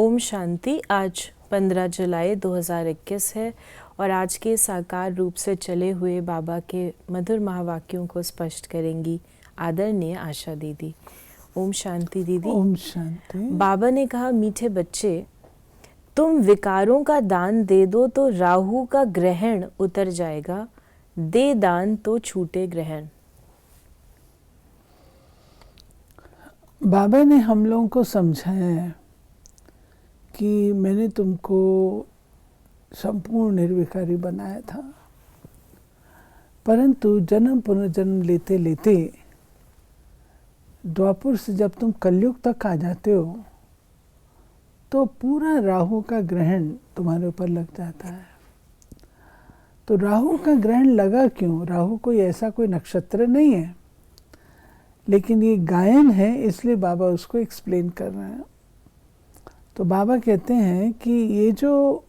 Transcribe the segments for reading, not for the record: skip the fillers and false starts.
ओम शांति। आज 15 जुलाई 2021 है और आज के साकार रूप से चले हुए बाबा के मधुर महावाक्यों को स्पष्ट करेंगी आदरणीय आशा दीदी। ओम शांति दीदी। ओम शांति। बाबा ने कहा, मीठे बच्चे, तुम विकारों का दान दे दो तो राहु का ग्रहण उतर जाएगा, दे दान तो छूटे ग्रहण। बाबा ने हम लोगों को समझाया है कि मैंने तुमको संपूर्ण निर्विकारी बनाया था, परंतु जन्म पुनर्जन्म लेते लेते द्वापर से जब तुम कलयुग तक आ जाते हो तो पूरा राहु का ग्रहण तुम्हारे ऊपर लग जाता है। तो राहु का ग्रहण लगा क्यों? राहु कोई ऐसा कोई नक्षत्र नहीं है, लेकिन ये गायन है, इसलिए बाबा उसको एक्सप्लेन कर रहे हैं। तो बाबा कहते हैं कि ये जो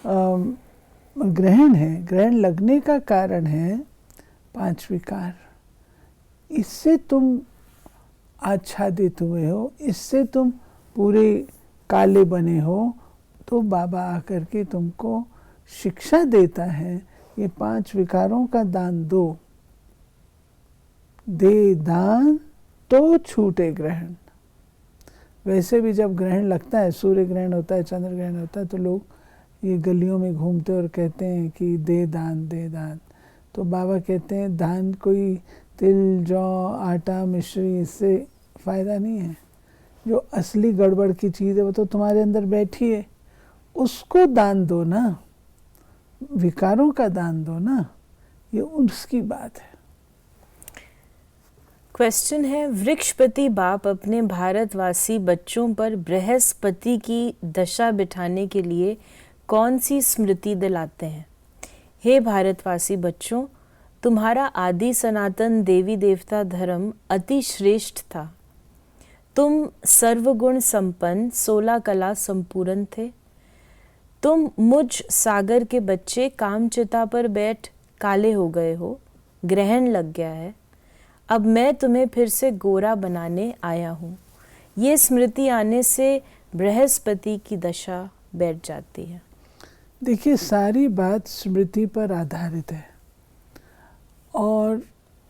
ग्रहण है, ग्रहण लगने का कारण है 5 विकार। इससे तुम आच्छादित हुए हो, इससे तुम पूरे काले बने हो। तो बाबा आकर के तुमको शिक्षा देता है, ये 5 विकारों का दान दो, दे दान तो छूटे ग्रहण। वैसे भी जब ग्रहण लगता है, सूर्य ग्रहण होता है, चंद्र ग्रहण होता है, तो लोग ये गलियों में घूमते और कहते हैं कि दे दान दे दान। तो बाबा कहते हैं दान कोई तिल जौ आटा मिश्री, इससे फ़ायदा नहीं है। जो असली गड़बड़ की चीज़ है वो तो तुम्हारे अंदर बैठी है, उसको दान दो ना, विकारों का दान दो ना, ये उसकी बात है। क्वेश्चन है, वृक्षपति बाप अपने भारतवासी बच्चों पर बृहस्पति की दशा बिठाने के लिए कौन सी स्मृति दिलाते हैं? हे भारतवासी बच्चों, तुम्हारा आदि सनातन देवी देवता धर्म अति श्रेष्ठ था। तुम सर्वगुण संपन्न 16 कला संपूर्ण थे। तुम मुझ सागर के बच्चे कामचिता पर बैठ काले हो गए हो, ग्रहण लग गया है। अब मैं तुम्हें फिर से गोरा बनाने आया हूँ। ये स्मृति आने से बृहस्पति की दशा बैठ जाती है। देखिए, सारी बात स्मृति पर आधारित है और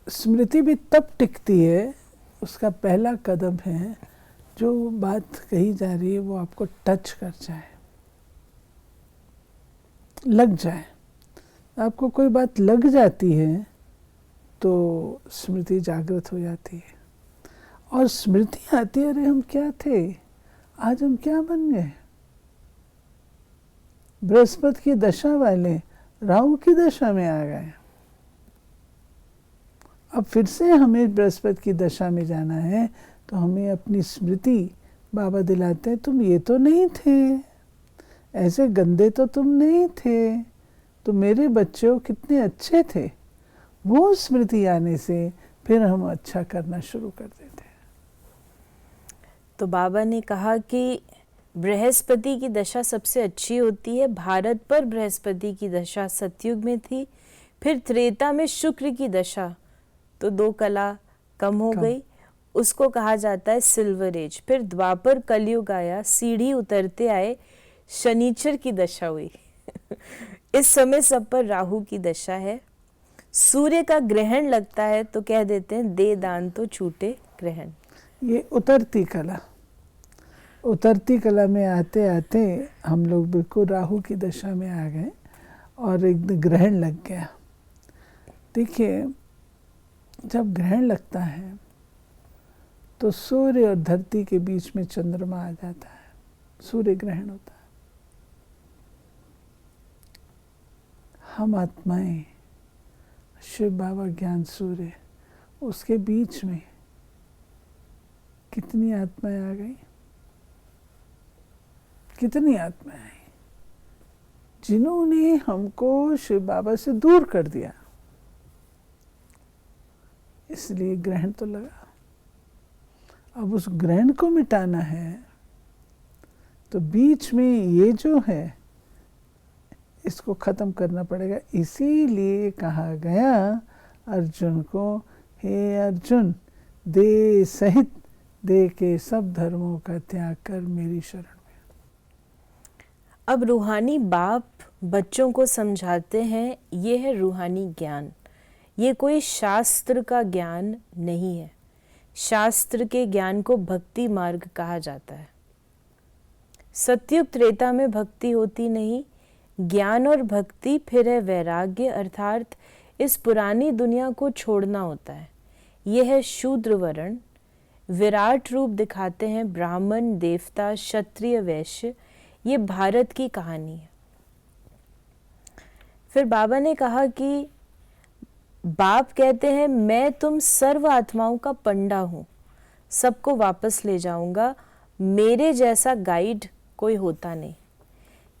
स्मृति भी तब टिकती है, उसका पहला कदम है जो बात कही जा रही है वो आपको टच कर जाए, लग जाए। आपको कोई बात लग जाती है तो स्मृति जागृत हो जाती है और स्मृति आती है, अरे हम क्या थे, आज हम क्या बन गए। बृहस्पति की दशा वाले राहु की दशा में आ गए। अब फिर से हमें बृहस्पति की दशा में जाना है, तो हमें अपनी स्मृति बाबा दिलाते हैं, तुम ये तो नहीं थे, ऐसे गंदे तो तुम नहीं थे, तो मेरे बच्चों कितने अच्छे थे। वो स्मृति आने से फिर हम अच्छा करना शुरू कर देते हैं। तो बाबा ने कहा कि बृहस्पति की दशा सबसे अच्छी होती है। भारत पर बृहस्पति की दशा सतयुग में थी, फिर त्रेता में शुक्र की दशा, तो 2 कला कम हो गई, उसको कहा जाता है सिल्वर एज। फिर द्वापर कलयुग आया, सीढ़ी उतरते आए, शनिचर की दशा हुई। इस समय सब पर राहु की दशा है। सूर्य का ग्रहण लगता है तो कह देते हैं दे दान तो छूटे ग्रहण। ये उतरती कला, उतरती कला में आते आते हम लोग बिल्कुल राहु की दशा में आ गए और एक ग्रहण लग गया। देखिए, जब ग्रहण लगता है तो सूर्य और धरती के बीच में चंद्रमा आ जाता है, सूर्य ग्रहण होता है। हम आत्माएं, शिव बाबा ज्ञान सूर्य, उसके बीच में कितनी आत्माएं आ गई, कितनी आत्माएं आई जिन्होंने हमको शिव बाबा से दूर कर दिया। इसलिए ग्रहण तो लगा। अब उस ग्रहण को मिटाना है तो बीच में ये जो है इसको खत्म करना पड़ेगा। इसीलिए कहा गया अर्जुन को, हे अर्जुन, दे सहित दे के सब धर्मों का त्याग कर मेरी शरण में। अब रूहानी बाप बच्चों को समझाते हैं, ये है रूहानी ज्ञान। ये कोई शास्त्र का ज्ञान नहीं है। शास्त्र के ज्ञान को भक्ति मार्ग कहा जाता है। सतयुग त्रेता में भक्ति होती नहीं। ज्ञान और भक्ति फिर है वैराग्य, अर्थात इस पुरानी दुनिया को छोड़ना होता है। यह है शूद्र वर्ण। विराट रूप दिखाते हैं ब्राह्मण, देवता, क्षत्रिय, वैश्य। ये भारत की कहानी है। फिर बाबा ने कहा कि बाप कहते हैं, मैं तुम सर्व आत्माओं का पंडा हूँ, सबको वापस ले जाऊंगा। मेरे जैसा गाइड कोई होता नहीं।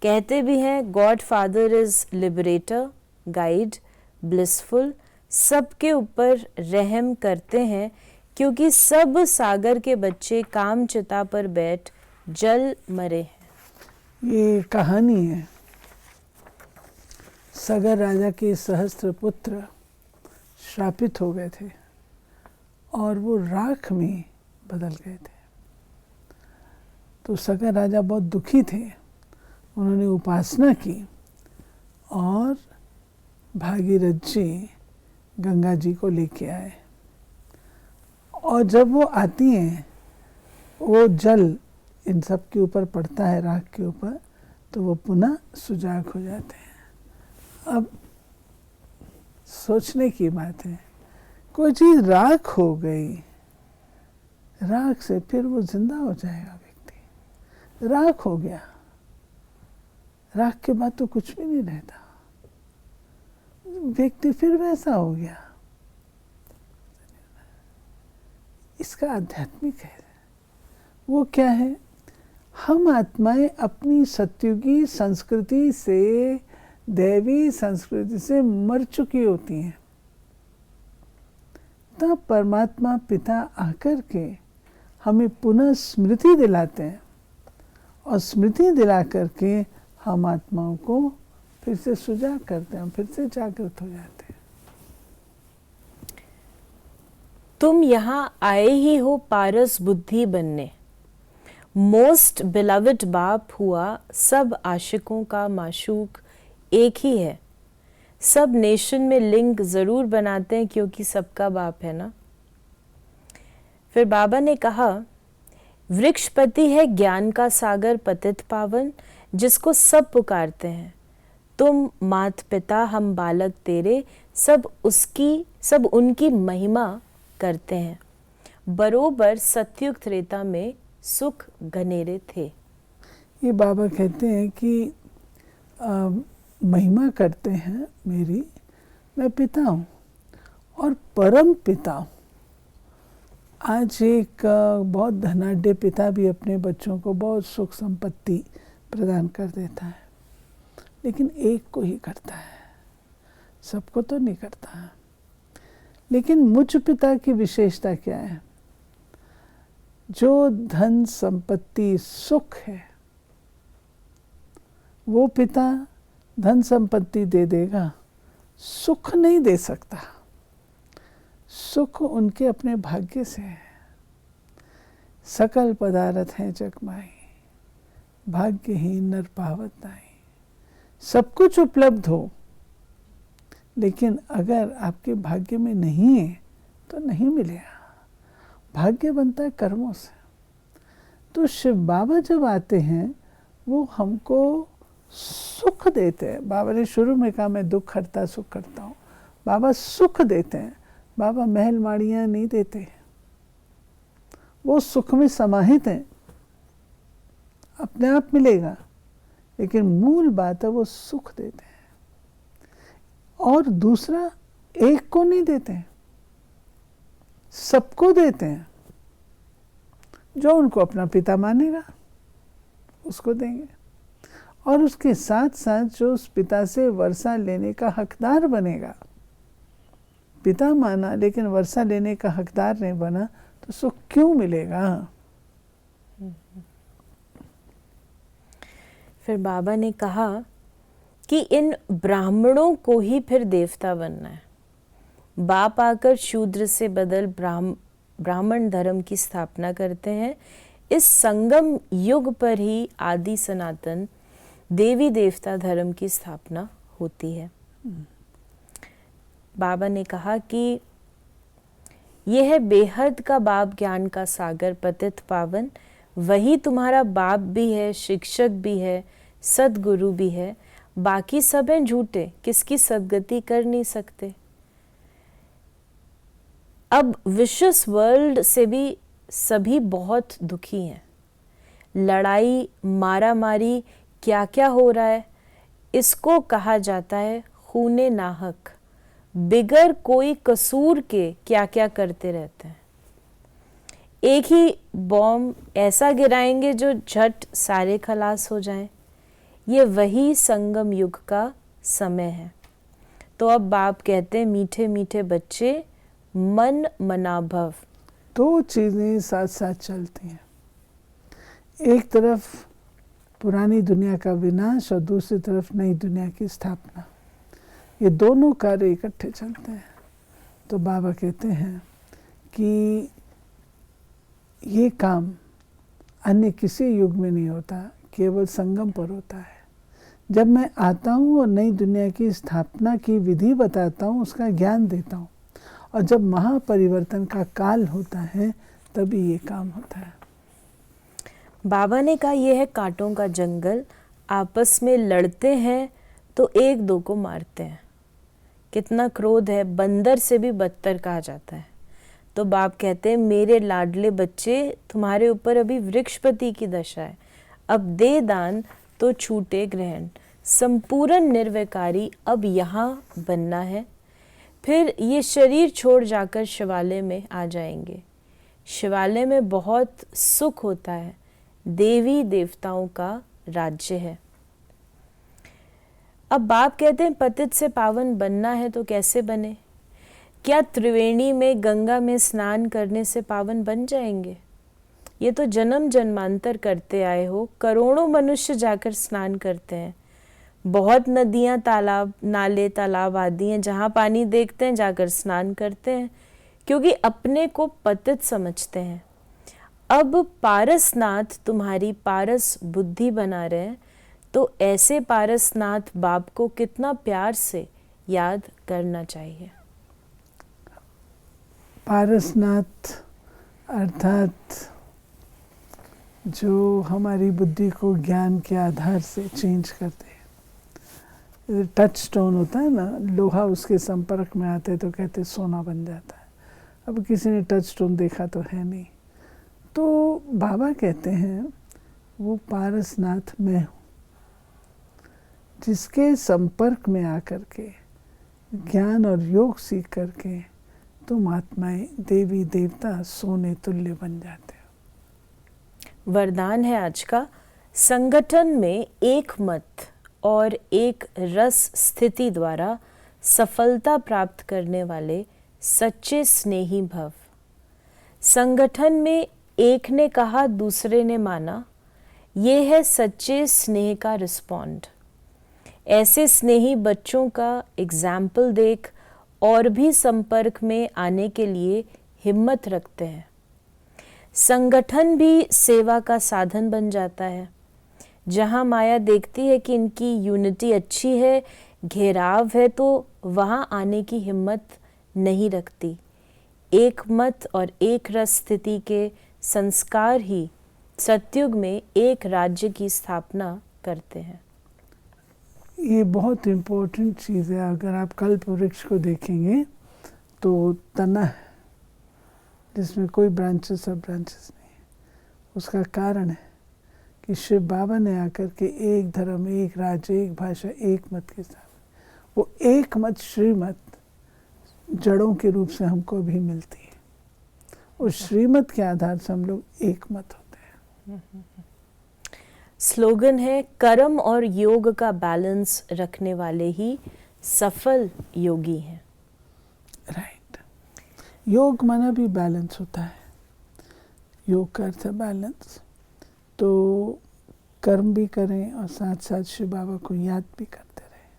कहते भी हैं God father is liberator, guide, blissful. सबके ऊपर रहम करते हैं, क्योंकि सब सागर के बच्चे काम चिता पर बैठ जल मरे हैं। ये कहानी है। सगर राजा के सहस्त्र पुत्र श्रापित हो गए थे और वो राख में बदल गए थे। तो सगर राजा बहुत दुखी थे। उन्होंने उपासना की और भागीरथ जी गंगा जी को लेके आए। और जब वो आती हैं, वो जल इन सब के ऊपर पड़ता है, राख के ऊपर, तो वो पुनः सुजाग हो जाते हैं। अब सोचने की बात है, कोई चीज़ राख हो गई, राख से फिर वो जिंदा हो जाएगा व्यक्ति। राख हो गया, राख के बाद तो कुछ भी नहीं रहता, व्यक्ति फिर वैसा हो गया। इसका आध्यात्मिक है। वो क्या है? हम आत्माएं अपनी सत्युगी संस्कृति से, दैवी संस्कृति से मर चुकी होती हैं। तब परमात्मा पिता आकर के हमें पुनः स्मृति दिलाते हैं और स्मृति दिला करके हम आत्माओं को फिर से सुजाग करते हैं, फिर से जागृत हो जाते हैं। तुम यहाँ आए ही हो पारस बुद्धि बनने। मोस्ट बिलवड बाप हुआ सब आशिकों का माशूक एक ही है। सब नेशन में लिंग जरूर बनाते हैं, क्योंकि सबका बाप है ना। फिर बाबा ने कहा, वृक्षपति है ज्ञान का सागर पतित पावन, जिसको सब पुकारते हैं। तुम मात पिता हम बालक तेरे, सब उनकी महिमा करते हैं। बरोबर सतयुग त्रेता में सुख घनेरे थे। ये बाबा कहते हैं कि महिमा करते हैं मेरी, मैं पिता हूँ और परम पिता हूँ। आज एक बहुत धनाढ्य पिता भी अपने बच्चों को बहुत सुख संपत्ति प्रदान कर देता है, लेकिन एक को ही करता है, सबको तो नहीं करता है। लेकिन मुझ पिता की विशेषता क्या है? जो धन संपत्ति सुख है, वो पिता धन संपत्ति दे देगा, सुख नहीं दे सकता। सुख उनके अपने भाग्य से है। सकल पदार्थ है जगमाई, भाग्यहीन नर पावत नाई। सब कुछ उपलब्ध हो, लेकिन अगर आपके भाग्य में नहीं है तो नहीं मिलेगा। भाग्य बनता है कर्मों से। तो शिव बाबा जब आते हैं, वो हमको सुख देते हैं। बाबा ने शुरू में कहा मैं दुख हरता सुख करता हूँ। बाबा सुख देते हैं। बाबा महल माड़ियाँ नहीं देते, वो सुख में समाहित हैं, अपने आप मिलेगा। लेकिन मूल बात है वो सुख देते हैं। और दूसरा, एक को नहीं देते हैं, सबको देते हैं। जो उनको अपना पिता मानेगा उसको देंगे, और उसके साथ साथ जो उस पिता से वर्षा लेने का हकदार बनेगा। पिता माना लेकिन वर्षा लेने का हकदार नहीं बना, तो सुख क्यों मिलेगा? फिर बाबा ने कहा कि इन ब्राह्मणों को ही फिर देवता बनना है। बाप आकर शूद्र से बदल ब्राह्मण धर्म की स्थापना करते हैं। इस संगम युग पर ही आदि सनातन देवी देवता धर्म की स्थापना होती है। बाबा ने कहा कि यह है बेहद का बाप, ज्ञान का सागर, पतित पावन, वही तुम्हारा बाप भी है, शिक्षक भी है, सदगुरु भी है, बाकी सब हैं झूठे, किसकी सदगति कर नहीं सकते। अब विशुस वर्ल्ड से भी सभी बहुत दुखी हैं। लड़ाई, मारा मारी, क्या क्या हो रहा है, इसको कहा जाता है खूने नाहक। बिगर कोई कसूर के क्या क्या करते रहते हैं। एक ही बॉम्ब ऐसा गिराएंगे जो झट सारे खलास हो जाएं। ये वही संगम युग का समय है। तो अब बाप कहते हैं, मीठे मीठे बच्चे, मन मना भव। दो चीज़ें साथ साथ चलती हैं। एक तरफ पुरानी दुनिया का विनाश और दूसरी तरफ नई दुनिया की स्थापना। ये दोनों कार्य इकट्ठे चलते हैं। तो बाबा कहते हैं कि ये काम अन्य किसी युग में नहीं होता, केवल संगम पर होता है। जब मैं आता हूँ और नई दुनिया की स्थापना की विधि बताता हूँ, उसका ज्ञान देता हूँ, और जब महापरिवर्तन का काल होता है तभी ये काम होता है। बाबा ने कहा, यह है कांटों का जंगल, आपस में लड़ते हैं तो एक दो को मारते हैं। कितना क्रोध है, बंदर से भी बदतर कहा जाता है। तो बाप कहते हैं, मेरे लाडले बच्चे, तुम्हारे ऊपर अभी वृक्षपति की दशा है। अब दे दान तो छूटे ग्रहण, संपूर्ण निर्विकारी अब यहाँ बनना है। फिर ये शरीर छोड़ जाकर शिवालय में आ जाएंगे। शिवालय में बहुत सुख होता है, देवी देवताओं का राज्य है। अब बाप कहते हैं, पतित से पावन बनना है तो कैसे बने? क्या त्रिवेणी में, गंगा में स्नान करने से पावन बन जाएंगे? ये तो जन्म जन्मांतर करते आए हो। करोड़ों मनुष्य जाकर स्नान करते हैं। बहुत नदियां, तालाब, नाले, तालाब आदि हैं, जहाँ पानी देखते हैं जाकर स्नान करते हैं, क्योंकि अपने को पतित समझते हैं। अब पारसनाथ तुम्हारी पारस बुद्धि बना रहे हैं, तो ऐसे पारसनाथ बाप को कितना प्यार से याद करना चाहिए। पारसनाथ अर्थात जो हमारी बुद्धि को ज्ञान के आधार से चेंज करते हैं। टच स्टोन होता है ना, लोहा उसके संपर्क में आते तो कहते सोना बन जाता है। अब किसी ने टच स्टोन देखा तो है नहीं। तो बाबा कहते हैं वो पारसनाथ मैं हूँ, जिसके संपर्क में आकर के ज्ञान और योग सीख करके तुम आत्माएं, देवी देवता सोने तुल्य बन जाते हो। वरदान है आज का, संगठन में एक मत और एक रस स्थिति द्वारा सफलता प्राप्त करने वाले सच्चे स्नेही भव। संगठन में एक ने कहा, दूसरे ने माना, ये है सच्चे स्नेह का रिस्पॉन्ड। ऐसे स्नेही बच्चों का एग्जाम्पल देख और भी संपर्क में आने के लिए हिम्मत रखते हैं। संगठन भी सेवा का साधन बन जाता है। जहाँ माया देखती है कि इनकी यूनिटी अच्छी है, घेराव है, तो वहाँ आने की हिम्मत नहीं रखती। एक मत और एक रस स्थिति के संस्कार ही सतयुग में एक राज्य की स्थापना करते हैं। ये बहुत इम्पोर्टेंट चीज़ है। अगर आप कल्प वृक्ष को देखेंगे तो तना है जिसमें कोई ब्रांचेस और ब्रांचेस नहीं है। उसका कारण है कि शिव बाबा ने आकर के एक धर्म, एक राज्य, एक भाषा, एक मत के साथ, वो एक मत श्रीमत जड़ों के रूप से हमको अभी मिलती है। उस श्रीमत के आधार से हम लोग एक मत होते हैं। स्लोगन है, कर्म और योग का बैलेंस रखने वाले ही सफल योगी हैं। राइट। योग माना भी बैलेंस होता है। योग का अर्थ है बैलेंस। तो कर्म भी करें और साथ साथ शिव बाबा को याद भी करते रहें।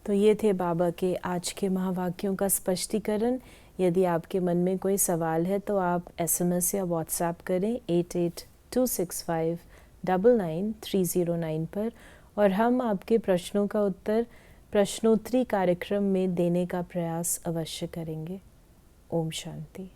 तो ये थे बाबा के आज के महावाक्यों का स्पष्टीकरण। यदि आपके मन में कोई सवाल है तो आप SMS या WhatsApp करें 882655 999309 पर, और हम आपके प्रश्नों का उत्तर प्रश्नोत्तरी कार्यक्रम में देने का प्रयास अवश्य करेंगे। ओम शांति।